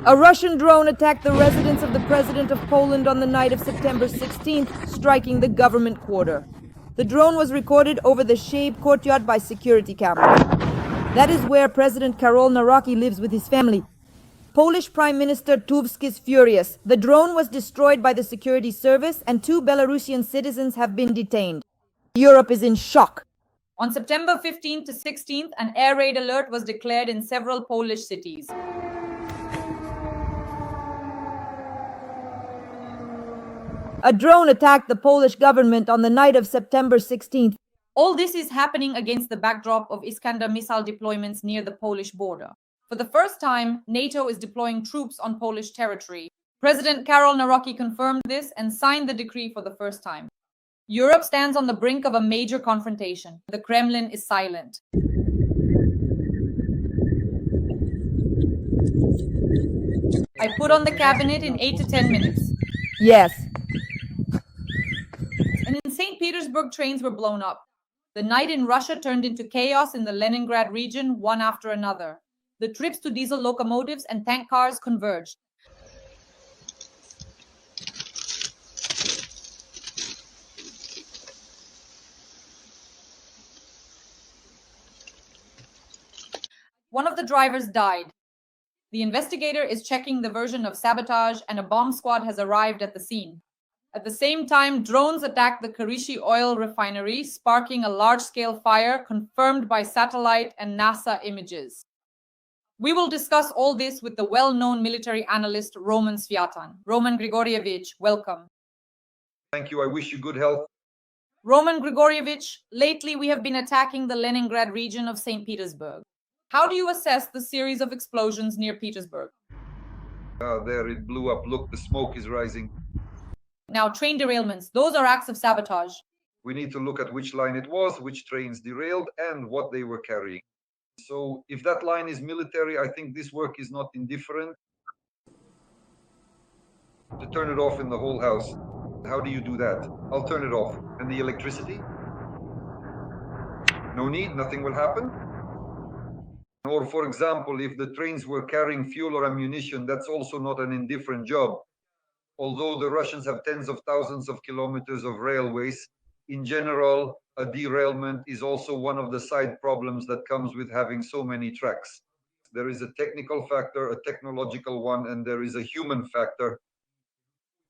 A Russian drone attacked the residence of the President of Poland on the night of September 16th, striking the government quarter. The drone was recorded over the Shape courtyard by security cameras. That is where President Karol Nawrocki lives with his family. Polish Prime Minister Tusk is furious. The drone was destroyed by the security service and 2 Belarusian citizens have been detained. Europe is in shock. On September 15th to 16th, an air raid alert was declared in several Polish cities. A drone attacked the Polish government on the night of September 16th. All this is happening against the backdrop of Iskander missile deployments near the Polish border. For the first time, NATO is deploying troops on Polish territory. President Karol Nawrocki confirmed this and signed the decree for the first time. Europe stands on the brink of a major confrontation. The Kremlin is silent. I put on the cabinet in 8 to 10 minutes. Yes. And in St. Petersburg, trains were blown up. The night in Russia turned into chaos in the Leningrad region, one after another. The trips to diesel locomotives and tank cars converged. One of the drivers died. The investigator is checking the version of sabotage and a bomb squad has arrived at the scene. At the same time, drones attacked the Kirishi oil refinery, sparking a large-scale fire confirmed by satellite and NASA images. We will discuss all this with the well-known military analyst Roman Svyatan. Roman Grigorievich, welcome. Thank you. I wish you good health. Roman Grigorievich, lately we have been attacking the Leningrad region of St. Petersburg. How do you assess the series of explosions near Petersburg? There it blew up. Look, the smoke is rising. Now, train derailments, those are acts of sabotage. We need to look at which line it was, which trains derailed, and what they were carrying. So if that line is military, I think this work is not indifferent. To turn it off in the whole house. How do you do that? I'll turn it off. And the electricity? No need, nothing will happen. Or for example, if the trains were carrying fuel or ammunition, that's also not an indifferent job. Although the Russians have tens of thousands of kilometers of railways, in general, a derailment is also one of the side problems that comes with having so many tracks. There is a technical factor, a technological one, and there is a human factor.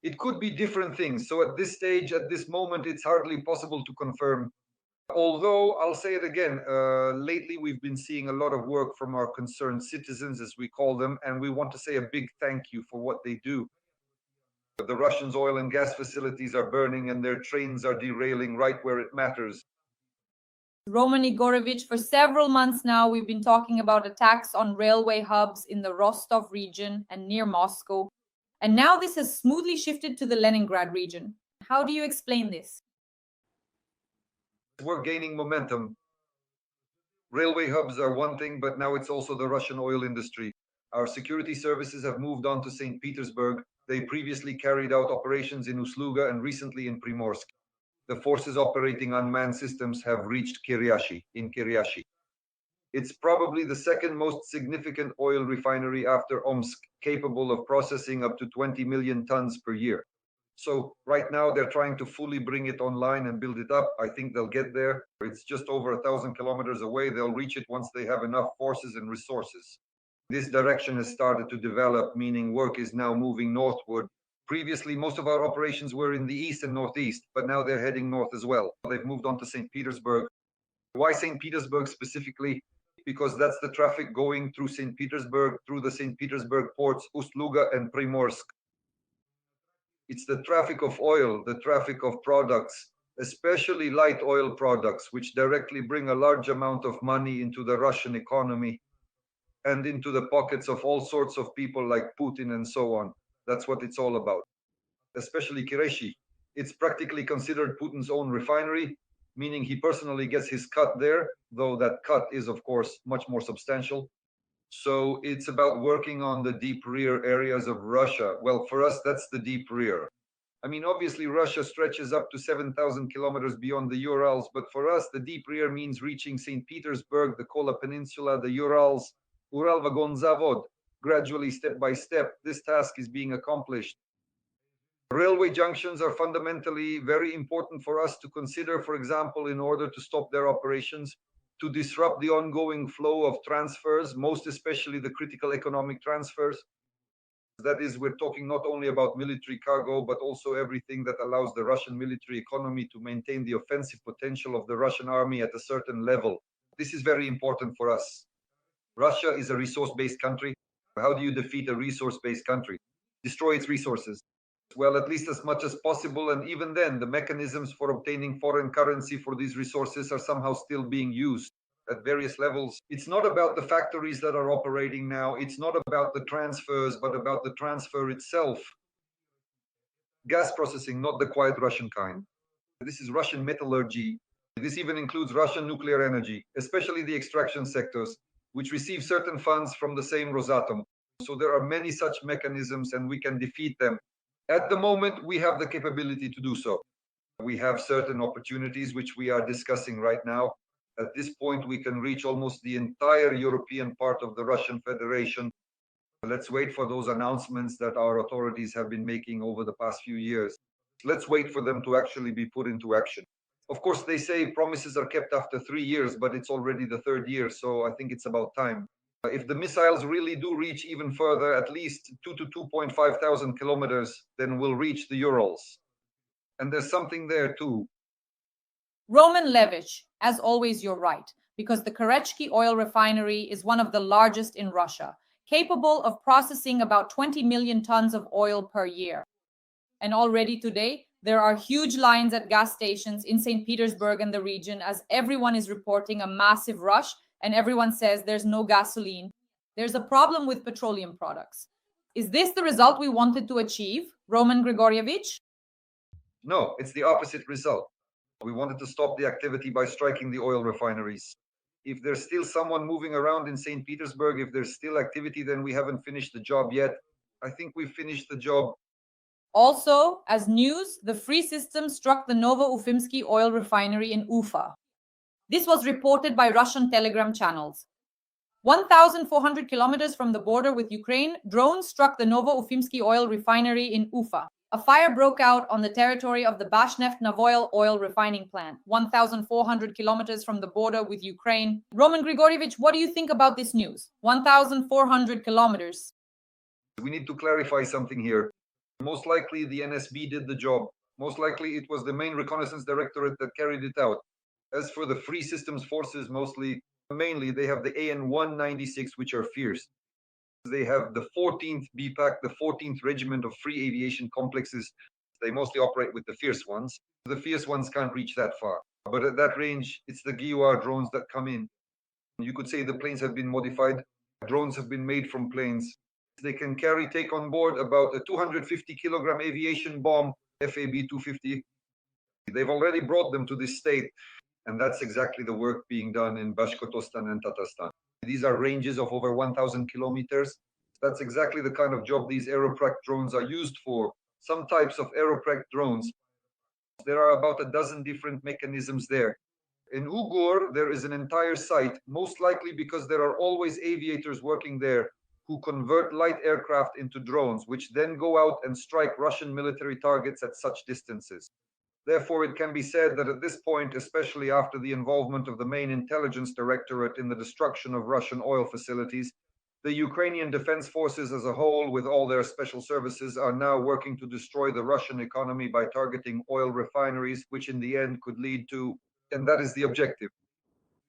It could be different things. So at this stage, at this moment, it's hardly possible to confirm. Although, I'll say it again, lately we've been seeing a lot of work from our concerned citizens, as we call them, and we want to say a big thank you for what they do. The Russians' oil and gas facilities are burning and their trains are derailing right where it matters. Roman Igorevich, for several months now, we've been talking about attacks on railway hubs in the Rostov region and near Moscow. And now this has smoothly shifted to the Leningrad region. How do you explain this? We're gaining momentum. Railway hubs are one thing, but now it's also the Russian oil industry. Our security services have moved on to St. Petersburg. They previously carried out operations in Usluga and recently in Primorsk. The forces operating unmanned systems have reached Kiriashi. It's probably the second most significant oil refinery after Omsk, capable of processing up to 20 million tons per year. So right now they're trying to fully bring it online and build it up. I think they'll get there. It's just over 1,000 kilometers away. They'll reach it once they have enough forces and resources. This direction has started to develop, meaning work is now moving northward. Previously, most of our operations were in the east and northeast, but now they're heading north as well. They've moved on to St. Petersburg. Why St. Petersburg specifically? Because that's the traffic going through St. Petersburg, through the St. Petersburg ports, Ust-Luga and Primorsk. It's the traffic of oil, the traffic of products, especially light oil products, which directly bring a large amount of money into the Russian economy and into the pockets of all sorts of people like Putin and so on. That's what it's all about. Especially Kiriashi. It's practically considered Putin's own refinery, meaning he personally gets his cut there, though that cut is, of course, much more substantial. So it's about working on the deep rear areas of Russia. Well, for us, that's the deep rear. I mean, obviously, Russia stretches up to 7,000 kilometers beyond the Urals, but for us, the deep rear means reaching St. Petersburg, the Kola Peninsula, the Urals, Uralvagon Zavod, gradually, step by step, this task is being accomplished. Railway junctions are fundamentally very important for us to consider, for example, in order to stop their operations, to disrupt the ongoing flow of transfers, most especially the critical economic transfers. That is, we're talking not only about military cargo, but also everything that allows the Russian military economy to maintain the offensive potential of the Russian army at a certain level. This is very important for us. Russia is a resource-based country. How do you defeat a resource-based country? Destroy its resources. Well, at least as much as possible, and even then, the mechanisms for obtaining foreign currency for these resources are somehow still being used at various levels. It's not about the factories that are operating now. It's not about the transfers, but about the transfer itself. Gas processing, not the quiet Russian kind. This is Russian metallurgy. This even includes Russian nuclear energy, especially the extraction sectors, which receive certain funds from the same Rosatom. So there are many such mechanisms, and we can defeat them. At the moment, we have the capability to do so. We have certain opportunities which we are discussing right now. At this point, we can reach almost the entire European part of the Russian Federation. Let's wait for those announcements that our authorities have been making over the past few years. Let's wait for them to actually be put into action. Of course, they say promises are kept after 3 years, but it's already the third year, so I think it's about time. If the missiles really do reach even further, at least 2 to 2.5 thousand kilometers, then we'll reach the Urals. And there's something there too. Roman Levich, as always, you're right, because the Kerechki oil refinery is one of the largest in Russia, capable of processing about 20 million tons of oil per year. And already today, there are huge lines at gas stations in St. Petersburg and the region, as everyone is reporting a massive rush and everyone says there's no gasoline. There's a problem with petroleum products. Is this the result we wanted to achieve, Roman Grigorievich? No, it's the opposite result. We wanted to stop the activity by striking the oil refineries. If there's still someone moving around in St. Petersburg, if there's still activity, then we haven't finished the job yet. I think we've finished the job. Also, as news, the Free System struck the Novo-Ufimsky oil refinery in Ufa. This was reported by Russian Telegram channels. 1,400 kilometers from the border with Ukraine, drones struck the Novo-Ufimsky oil refinery in Ufa. A fire broke out on the territory of the Bashneft Naval oil refining plant, 1,400 kilometers from the border with Ukraine. Roman Grigorievich, what do you think about this news? 1,400 kilometers. We need to clarify something here. Most likely the NSB did the job. Most likely it was the main reconnaissance directorate that carried it out. As for the Free Systems forces, mainly they have the AN-196, which are fierce. They have the 14th BPAC, the 14th Regiment of Free Aviation Complexes. They mostly operate with the fierce ones. The fierce ones can't reach that far. But at that range, it's the GUR drones that come in. You could say the planes have been modified. Drones have been made from planes. They can take on board about a 250 kilogram aviation bomb, FAB-250. They've already brought them to this state. And that's exactly the work being done in Bashkortostan and Tatarstan. These are ranges of over 1,000 kilometers. That's exactly the kind of job these Aeroprac drones are used for. Some types of Aeroprac drones. There are about a dozen different mechanisms there. In Ugur, there is an entire site, most likely because there are always aviators working there who convert light aircraft into drones, which then go out and strike Russian military targets at such distances. Therefore, it can be said that at this point, especially after the involvement of the main intelligence directorate in the destruction of Russian oil facilities, the Ukrainian defense forces as a whole, with all their special services, are now working to destroy the Russian economy by targeting oil refineries, which in the end could lead to, and that is the objective,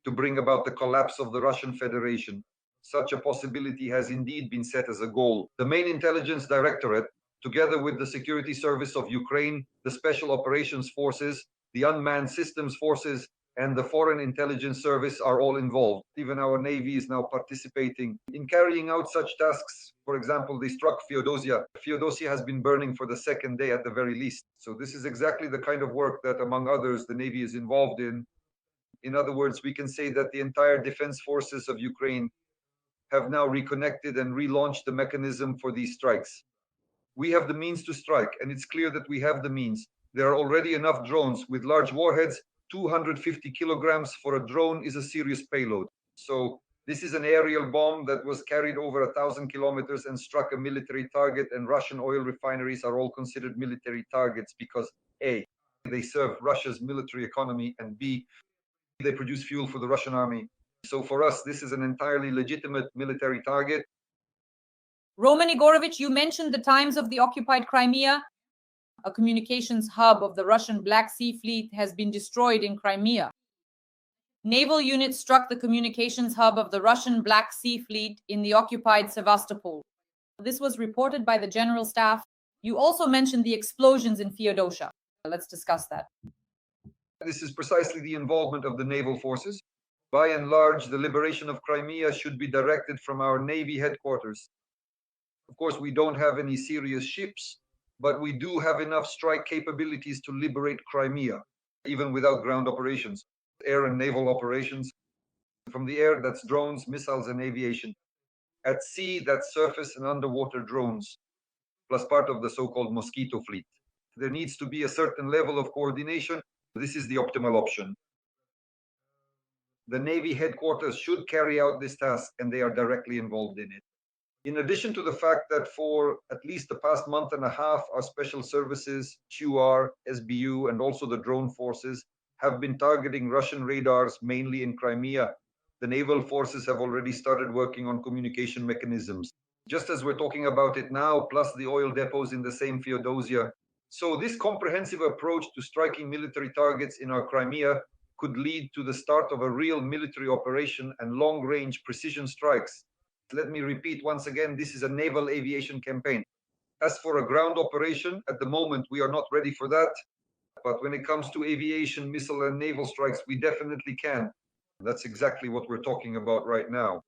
to bring about the collapse of the Russian Federation. Such a possibility has indeed been set as a goal. The main intelligence directorate, together with the Security Service of Ukraine, the Special Operations Forces, the Unmanned Systems Forces, and the Foreign Intelligence Service are all involved. Even our Navy is now participating in carrying out such tasks. For example, they struck Feodosia. Feodosia has been burning for the second day at the very least. So this is exactly the kind of work that, among others, the Navy is involved in. In other words, we can say that the entire defense forces of Ukraine have now reconnected and relaunched the mechanism for these strikes. We have the means to strike, and it's clear that we have the means. There are already enough drones with large warheads. 250 kilograms for a drone is a serious payload. So This is an aerial bomb that was carried over 1,000 kilometers and struck a military target, and Russian oil refineries are all considered military targets because A, they serve Russia's military economy, and B, they produce fuel for the Russian army. So for us, this is an entirely legitimate military target. Roman Igorovich, you mentioned the times of the occupied Crimea. A communications hub of the Russian Black Sea Fleet has been destroyed in Crimea. Naval units struck the communications hub of the Russian Black Sea Fleet in the occupied Sevastopol. This was reported by the General Staff. You also mentioned the explosions in Feodosia. Let's discuss that. This is precisely the involvement of the naval forces. By and large, the liberation of Crimea should be directed from our Navy headquarters. Of course, we don't have any serious ships, but we do have enough strike capabilities to liberate Crimea, even without ground operations. Air and naval operations. From the air, that's drones, missiles, and aviation. At sea, that's surface and underwater drones, plus part of the so-called Mosquito fleet. There needs to be a certain level of coordination. This is the optimal option. The Navy headquarters should carry out this task, and they are directly involved in it. In addition to the fact that for at least the past month and a half, our special services, QR, SBU, and also the drone forces have been targeting Russian radars, mainly in Crimea. The naval forces have already started working on communication mechanisms, just as we're talking about it now, plus the oil depots in the same Feodosia. So this comprehensive approach to striking military targets in our Crimea could lead to the start of a real military operation and long-range precision strikes. Let me repeat once again, this is a naval aviation campaign. As for a ground operation, at the moment, we are not ready for that. But when it comes to aviation, missile, and naval strikes, we definitely can. That's exactly what we're talking about right now.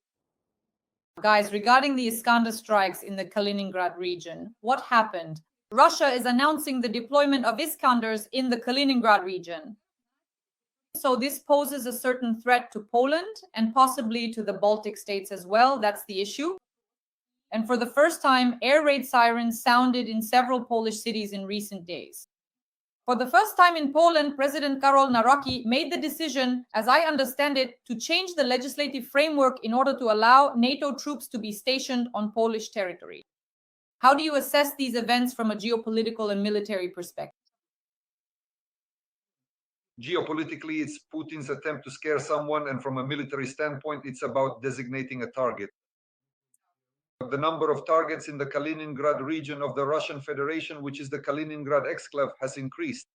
Guys, regarding the Iskander strikes in the Kaliningrad region, what happened? Russia is announcing the deployment of Iskanders in the Kaliningrad region. So this poses a certain threat to Poland and possibly to the Baltic states as well. That's the issue. And for the first time, air raid sirens sounded in several Polish cities in recent days. For the first time in Poland, President Karol Nawrocki made the decision, as I understand it, to change the legislative framework in order to allow NATO troops to be stationed on Polish territory. How do you assess these events from a geopolitical and military perspective? Geopolitically, it's Putin's attempt to scare someone, and from a military standpoint, it's about designating a target. The number of targets in the Kaliningrad region of the Russian Federation, which is the Kaliningrad exclave, has increased.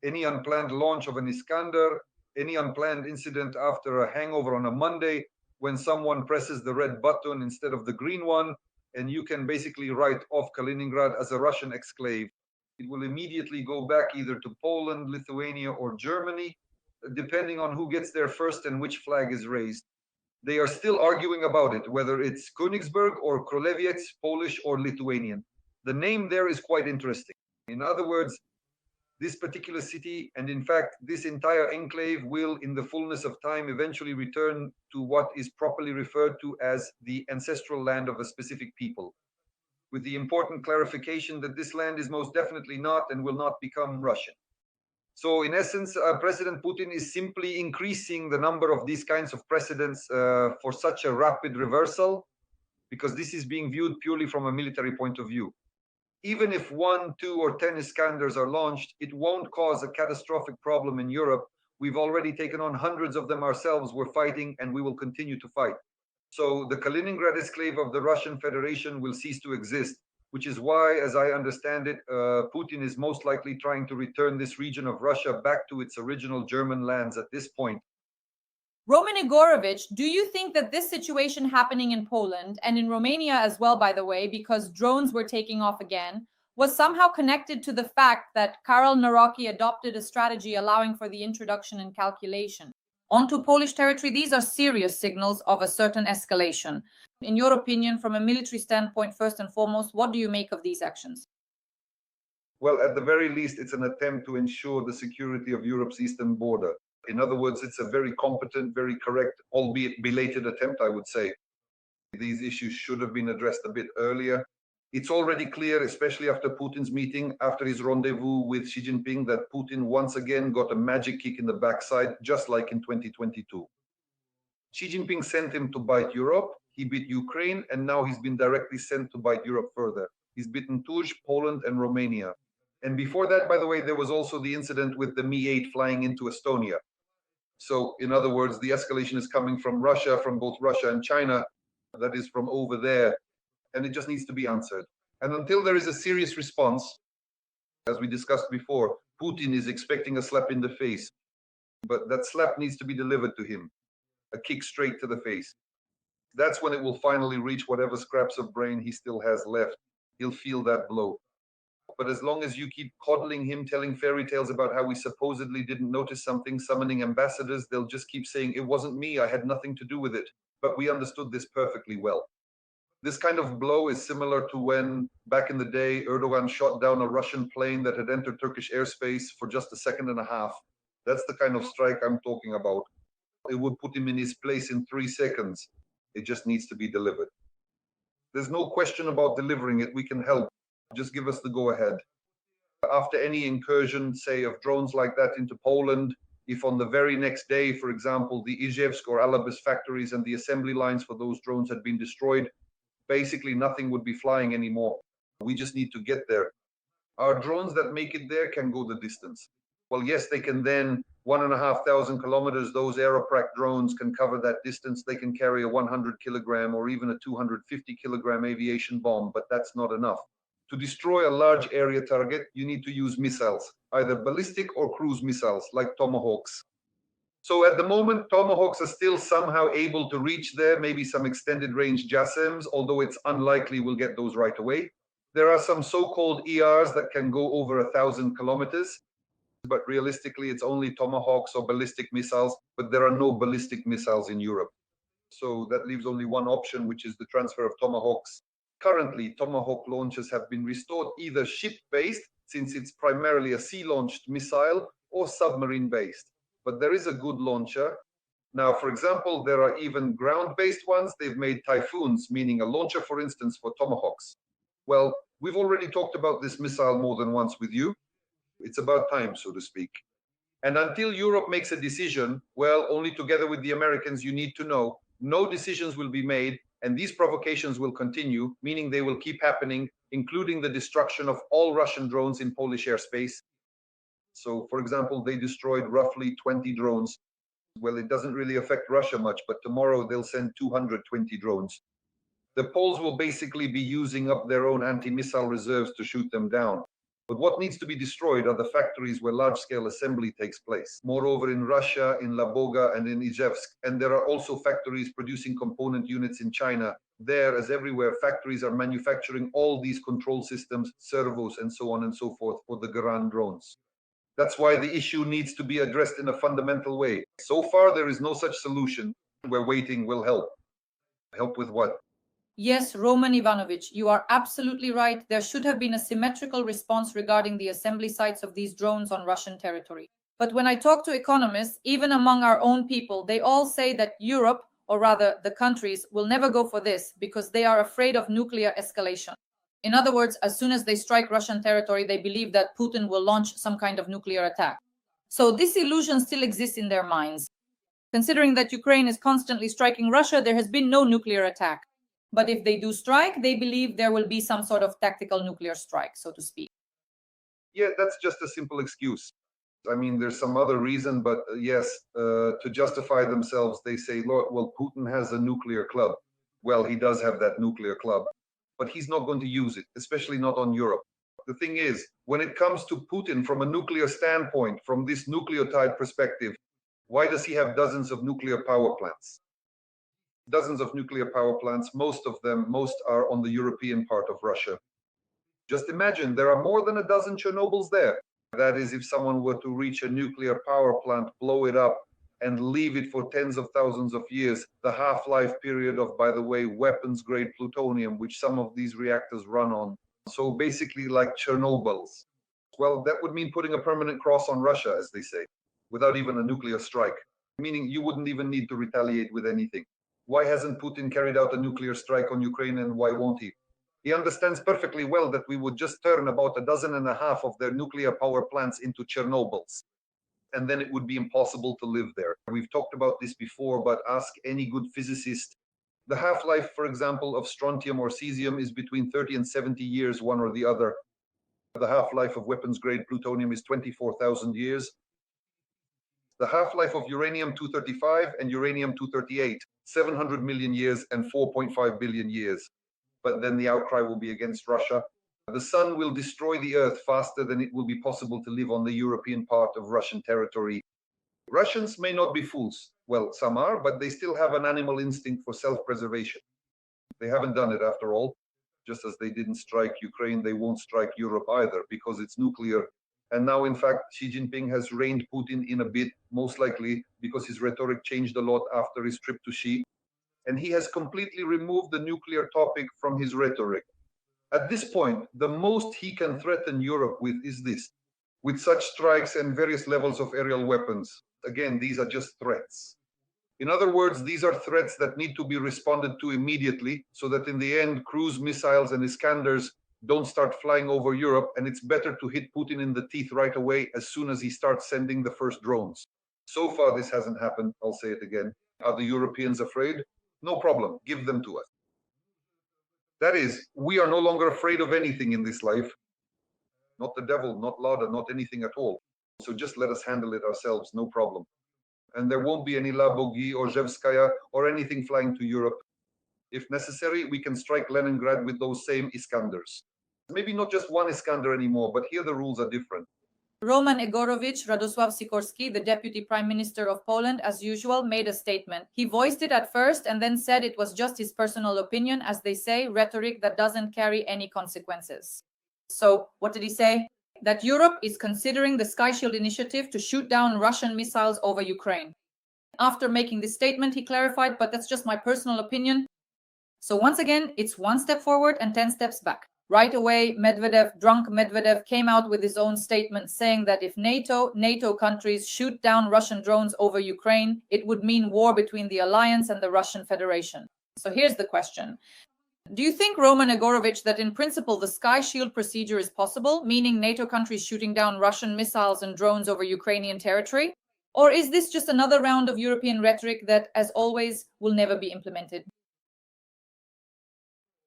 Any unplanned launch of an Iskander, any unplanned incident after a hangover on a Monday, when someone presses the red button instead of the green one, and you can basically write off Kaliningrad as a Russian exclave. It will immediately go back either to Poland, Lithuania, or Germany, depending on who gets there first and which flag is raised. They are still arguing about it, whether it's Königsberg or Krolewiec, Polish or Lithuanian. The name there is quite interesting. In other words, this particular city, and in fact, this entire enclave will, in the fullness of time, eventually return to what is properly referred to as the ancestral land of a specific people, with the important clarification that this land is most definitely not and will not become Russian. So in essence, President Putin is simply increasing the number of these kinds of precedents for such a rapid reversal, because this is being viewed purely from a military point of view. Even if 1, 2, or 10 Iskanders are launched, it won't cause a catastrophic problem in Europe. We've already taken on hundreds of them ourselves. We're fighting, and we will continue to fight. So the Kaliningrad exclave of the Russian Federation will cease to exist, which is why, as I understand it, Putin is most likely trying to return this region of Russia back to its original German lands at this point. Roman Igorovich, do you think that this situation happening in Poland and in Romania as well, by the way, because drones were taking off again, was somehow connected to the fact that Karol Nawrocki adopted a strategy allowing for the introduction and calculation onto Polish territory? These are serious signals of a certain escalation. In your opinion, from a military standpoint, first and foremost, what do you make of these actions? Well, at the very least, it's an attempt to ensure the security of Europe's eastern border. In other words, it's a very competent, very correct, albeit belated attempt, I would say. These issues should have been addressed a bit earlier. It's already clear, especially after Putin's meeting, after his rendezvous with Xi Jinping, that Putin once again got a magic kick in the backside, just like in 2022. Xi Jinping sent him to bite Europe, he bit Ukraine, and now he's been directly sent to bite Europe further. He's bitten Tuj, Poland, and Romania. And before that, by the way, there was also the incident with the Mi-8 flying into Estonia. So, in other words, the escalation is coming from Russia, from both Russia and China, that is from over there, and it just needs to be answered. And until there is a serious response, as we discussed before, Putin is expecting a slap in the face, but that slap needs to be delivered to him, a kick straight to the face. That's when it will finally reach whatever scraps of brain he still has left. He'll feel that blow. But as long as you keep coddling him, telling fairy tales about how we supposedly didn't notice something, summoning ambassadors, they'll just keep saying, it wasn't me, I had nothing to do with it. But we understood this perfectly well. This kind of blow is similar to when, back in the day, Erdogan shot down a Russian plane that had entered Turkish airspace for just a second and a half. That's the kind of strike I'm talking about. It would put him in his place in 3 seconds. It just needs to be delivered. There's no question about delivering it. We can help. Just give us the go-ahead. After any incursion, say, of drones like that into Poland, if on the very next day, for example, the Izhevsk or Alabis factories and the assembly lines for those drones had been destroyed, basically nothing would be flying anymore. We just need to get there. Our drones that make it there can go the distance. Well, yes, they can then, 1,500 kilometers, those Aeroprac drones can cover that distance. They can carry a 100 kilogram or even a 250 kilogram aviation bomb, but that's not enough. To destroy a large area target, you need to use missiles, either ballistic or cruise missiles, like Tomahawks. So at the moment, Tomahawks are still somehow able to reach there, maybe some extended range JASSMs, although it's unlikely we'll get those right away. There are some so-called ERs that can go over 1,000 kilometers, but realistically, it's only Tomahawks or ballistic missiles, but there are no ballistic missiles in Europe. So that leaves only one option, which is the transfer of Tomahawks. Currently, Tomahawk launches have been restored either ship-based, since it's primarily a sea-launched missile, or submarine-based. But there is a good launcher. Now, for example, there are even ground-based ones. They've made Typhoons, meaning a launcher, for instance, for Tomahawks. Well, we've already talked about this missile more than once with you. It's about time, so to speak. And until Europe makes a decision, well, only together with the Americans, you need to know, no decisions will be made, and these provocations will continue, meaning they will keep happening, including the destruction of all Russian drones in Polish airspace. So, for example, they destroyed roughly 20 drones. Well, it doesn't really affect Russia much, but tomorrow they'll send 220 drones. The Poles will basically be using up their own anti-missile reserves to shoot them down. But what needs to be destroyed are the factories where large-scale assembly takes place. Moreover, in Russia, in Laboga, and in Izhevsk. And there are also factories producing component units in China. There, as everywhere, factories are manufacturing all these control systems, servos, and so on and so forth for the Garan drones. That's why the issue needs to be addressed in a fundamental way. So far, there is no such solution. We're waiting will help. Help with what? Yes, Roman Ivanovich, you are absolutely right. There should have been a symmetrical response regarding the assembly sites of these drones on Russian territory. But when I talk to economists, even among our own people, they all say that Europe, or rather the countries, will never go for this because they are afraid of nuclear escalation. In other words, as soon as they strike Russian territory, they believe that Putin will launch some kind of nuclear attack. So this illusion still exists in their minds. Considering that Ukraine is constantly striking Russia, there has been no nuclear attack. But if they do strike, they believe there will be some sort of tactical nuclear strike, so to speak. Yeah, that's just a simple excuse. I mean, there's some other reason, but yes, to justify themselves, they say, Lord, well, Putin has a nuclear club. Well, he does have that nuclear club, but he's not going to use it, especially not on Europe. The thing is, when it comes to Putin from a nuclear standpoint, from this nucleotide perspective, why does he have dozens of nuclear power plants? Dozens of nuclear power plants, most are on the European part of Russia. Just imagine, there are more than a dozen Chernobyls there. That is, if someone were to reach a nuclear power plant, blow it up, and leave it for tens of thousands of years, the half-life period of, by the way, weapons-grade plutonium, which some of these reactors run on. So basically like Chernobyls. Well, that would mean putting a permanent cross on Russia, as they say, without even a nuclear strike, meaning you wouldn't even need to retaliate with anything. Why hasn't Putin carried out a nuclear strike on Ukraine, and why won't he? He understands perfectly well that we would just turn about 12.5 of their nuclear power plants into Chernobyls. and then it would be impossible to live there. We've talked about this before, but ask any good physicist. The half-life, for example, of strontium or cesium is between 30 and 70 years, one or the other. The half-life of weapons-grade plutonium is 24,000 years. The half-life of uranium-235 and uranium-238, 700 million years and 4.5 billion years. But then the outcry will be against Russia. The sun will destroy the Earth faster than it will be possible to live on the European part of Russian territory. Russians may not be fools. Well, some are, but they still have an animal instinct for self-preservation. They haven't done it after all. Just as they didn't strike Ukraine, they won't strike Europe either because it's nuclear. And now, in fact, Xi Jinping has reined Putin in a bit, most likely because his rhetoric changed a lot after his trip to Xi. And he has completely removed the nuclear topic from his rhetoric. At this point, the most he can threaten Europe with is this. With such strikes and various levels of aerial weapons, again, these are just threats. In other words, these are threats that need to be responded to immediately so that in the end, cruise missiles and Iskanders don't start flying over Europe, and it's better to hit Putin in the teeth right away as soon as he starts sending the first drones. So far, this hasn't happened. I'll say it again. Are the Europeans afraid? No problem. Give them to us. That is, we are no longer afraid of anything in this life. Not the devil, not Lada, not anything at all. So just let us handle it ourselves, no problem. And there won't be any Labogi or Zhevskaya or anything flying to Europe. If necessary, we can strike Leningrad with those same Iskanders. Maybe not just one Iskander anymore, but here the rules are different. Roman Egorovich Radosław Sikorski, the Deputy Prime Minister of Poland, as usual, made a statement. He voiced it at first and then said it was just his personal opinion, as they say, rhetoric that doesn't carry any consequences. So, what did he say? That Europe is considering the Sky Shield initiative to shoot down Russian missiles over Ukraine. After making this statement, he clarified, but that's just my personal opinion. So once again, it's one step forward and 10 steps back. Right away, drunk Medvedev, came out with his own statement saying that if NATO countries shoot down Russian drones over Ukraine, it would mean war between the alliance and the Russian Federation. So here's the question. Do you think, Roman Egorovich, that in principle the Sky Shield procedure is possible, meaning NATO countries shooting down Russian missiles and drones over Ukrainian territory? Or is this just another round of European rhetoric that, as always, will never be implemented?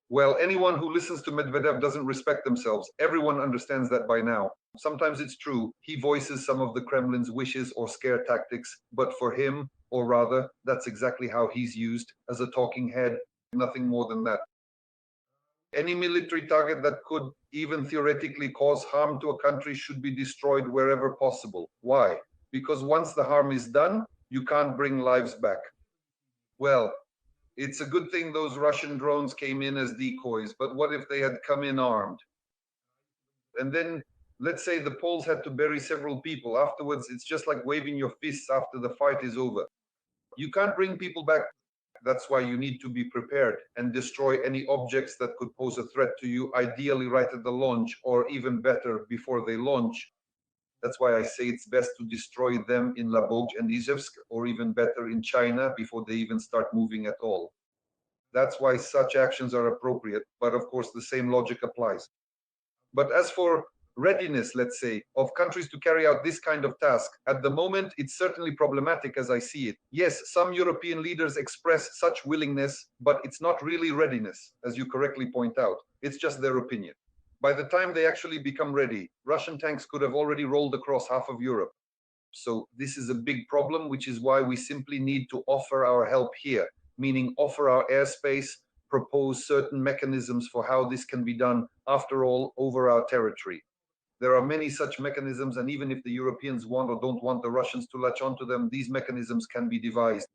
Well, anyone who listens to Medvedev doesn't respect themselves. Everyone understands that by now. Sometimes it's true. He voices some of the Kremlin's wishes or scare tactics, but for him, or rather, that's exactly how he's used, as a talking head, nothing more than that. Any military target that could even theoretically cause harm to a country should be destroyed wherever possible. Why? Because once the harm is done, you can't bring lives back. Well, it's a good thing those Russian drones came in as decoys, but what if they had come in armed? And then, let's say the Poles had to bury several people. Afterwards, it's just like waving your fists after the fight is over. You can't bring people back. That's why you need to be prepared and destroy any objects that could pose a threat to you, ideally right at the launch, or even better, before they launch. That's why I say it's best to destroy them in Labog and Izhevsk, or even better in China, before they even start moving at all. That's why such actions are appropriate, but of course the same logic applies. But as for readiness, let's say, of countries to carry out this kind of task, at the moment it's certainly problematic as I see it. Yes, some European leaders express such willingness, but it's not really readiness, as you correctly point out. It's just their opinion. By the time they actually become ready, Russian tanks could have already rolled across half of Europe. So this is a big problem, which is why we simply need to offer our help here, meaning offer our airspace, propose certain mechanisms for how this can be done, after all, over our territory. There are many such mechanisms, and even if the Europeans want or don't want the Russians to latch onto them, these mechanisms can be devised.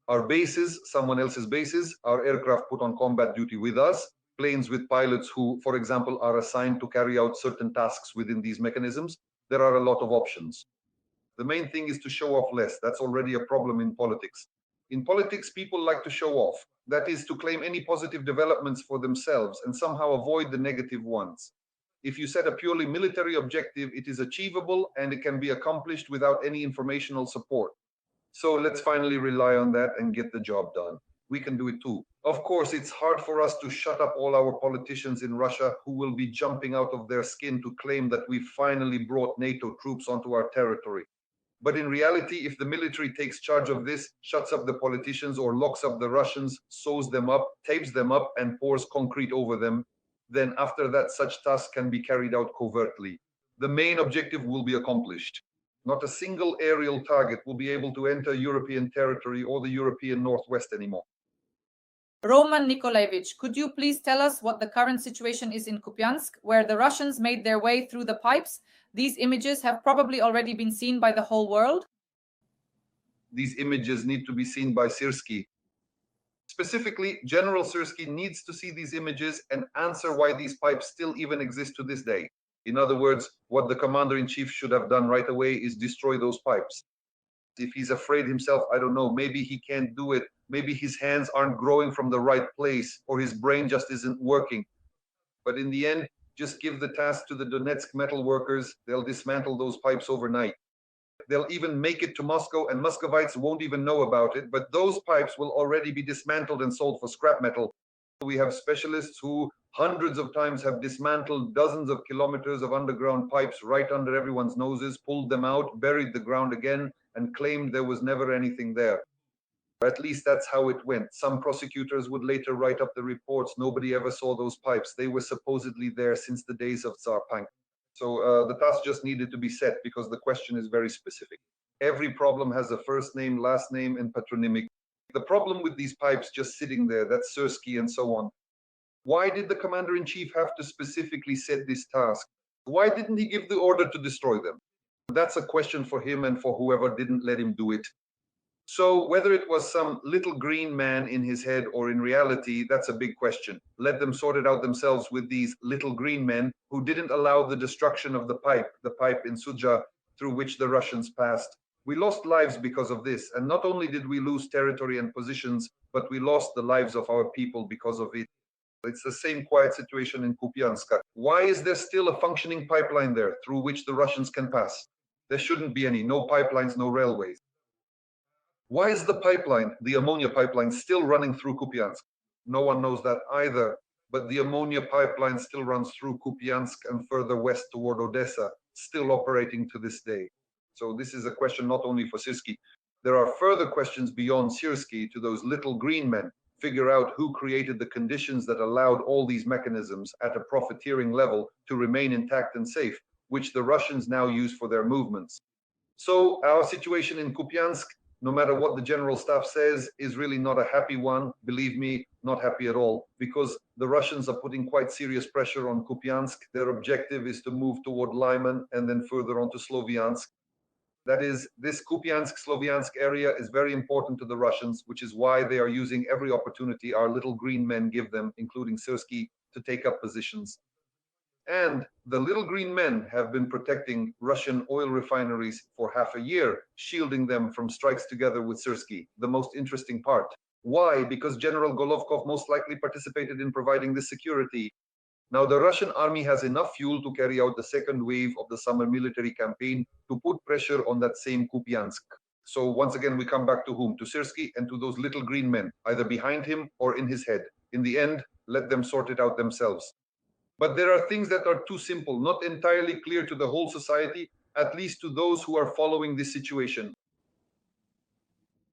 Our bases, someone else's bases, our aircraft put on combat duty with us, planes with pilots who, for example, are assigned to carry out certain tasks within these mechanisms. There are a lot of options. The main thing is to show off less. That's already a problem in politics. In politics, people like to show off. That is, to claim any positive developments for themselves and somehow avoid the negative ones. If you set a purely military objective, it is achievable and it can be accomplished without any informational support. So let's finally rely on that and get the job done. We can do it too. Of course, it's hard for us to shut up all our politicians in Russia who will be jumping out of their skin to claim that we finally brought NATO troops onto our territory. But in reality, if the military takes charge of this, shuts up the politicians or locks up the Russians, sews them up, tapes them up, and pours concrete over them, then after that, such tasks can be carried out covertly. The main objective will be accomplished. Not a single aerial target will be able to enter European territory or the European Northwest anymore. Roman Nikolaevich, could you please tell us what the current situation is in Kupiansk, where the Russians made their way through the pipes? These images have probably already been seen by the whole world. These images need to be seen by Syrski. Specifically, General Syrski needs to see these images and answer why these pipes still even exist to this day. In other words, what the commander-in-chief should have done right away is destroy those pipes. If he's afraid himself, I don't know, maybe he can't do it. Maybe his hands aren't growing from the right place, or his brain just isn't working. But in the end, just give the task to the Donetsk metal workers. They'll dismantle those pipes overnight. They'll even make it to Moscow, and Muscovites won't even know about it. But those pipes will already be dismantled and sold for scrap metal. We have specialists who hundreds of times have dismantled dozens of kilometers of underground pipes right under everyone's noses, pulled them out, buried the ground again, and claimed there was never anything there. At least that's how it went. Some prosecutors would later write up the reports. Nobody ever saw those pipes. They were supposedly there since the days of Tsar Pank. So the task just needed to be set because the question is very specific. Every problem has a first name, last name, and patronymic. The problem with these pipes just sitting there, that's Syrski and so on. Why did the commander-in-chief have to specifically set this task? Why didn't he give the order to destroy them? That's a question for him and for whoever didn't let him do it. So whether it was some little green man in his head or in reality, that's a big question. Let them sort it out themselves with these little green men who didn't allow the destruction of the pipe in Sudzha through which the Russians passed. We lost lives because of this. And not only did we lose territory and positions, but we lost the lives of our people because of it. It's the same quiet situation in Kupiansk. Why is there still a functioning pipeline there through which the Russians can pass? There shouldn't be any. No pipelines, no railways. Why is the pipeline, the ammonia pipeline, still running through Kupiansk? No one knows that either. But the ammonia pipeline still runs through Kupiansk and further west toward Odessa, still operating to this day. So this is a question not only for Syrski. There are further questions beyond Syrski to those little green men. Figure out who created the conditions that allowed all these mechanisms at a profiteering level to remain intact and safe, which the Russians now use for their movements. So our situation in Kupiansk, no matter what the general staff says, is really not a happy one. Believe me, not happy at all, because the Russians are putting quite serious pressure on Kupiansk. Their objective is to move toward Lyman and then further on to Sloviansk. That is, this Kupiansk-Sloviansk area is very important to the Russians, which is why they are using every opportunity our little green men give them, including Syrski, to take up positions. And the little green men have been protecting Russian oil refineries for half a year, shielding them from strikes together with Syrski, the most interesting part. Why? Because General Golovkov most likely participated in providing this security. Now, the Russian army has enough fuel to carry out the second wave of the summer military campaign to put pressure on that same Kupiansk. So once again, we come back to whom? To Syrski and to those little green men, either behind him or in his head. In the end, let them sort it out themselves. But there are things that are too simple, not entirely clear to the whole society, at least to those who are following this situation.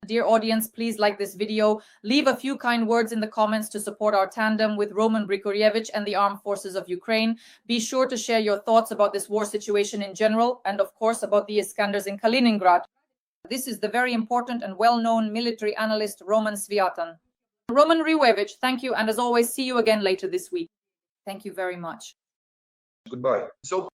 Dear audience, please like this video. Leave a few kind words in the comments to support our tandem with Roman Grigorievich and the Armed Forces of Ukraine. Be sure to share your thoughts about this war situation in general and, of course, about the Iskanders in Kaliningrad. This is the very important and well-known military analyst Roman Svyatan. Roman Grigorievich, thank you, and as always, see you again later this week. Thank you very much. Goodbye. So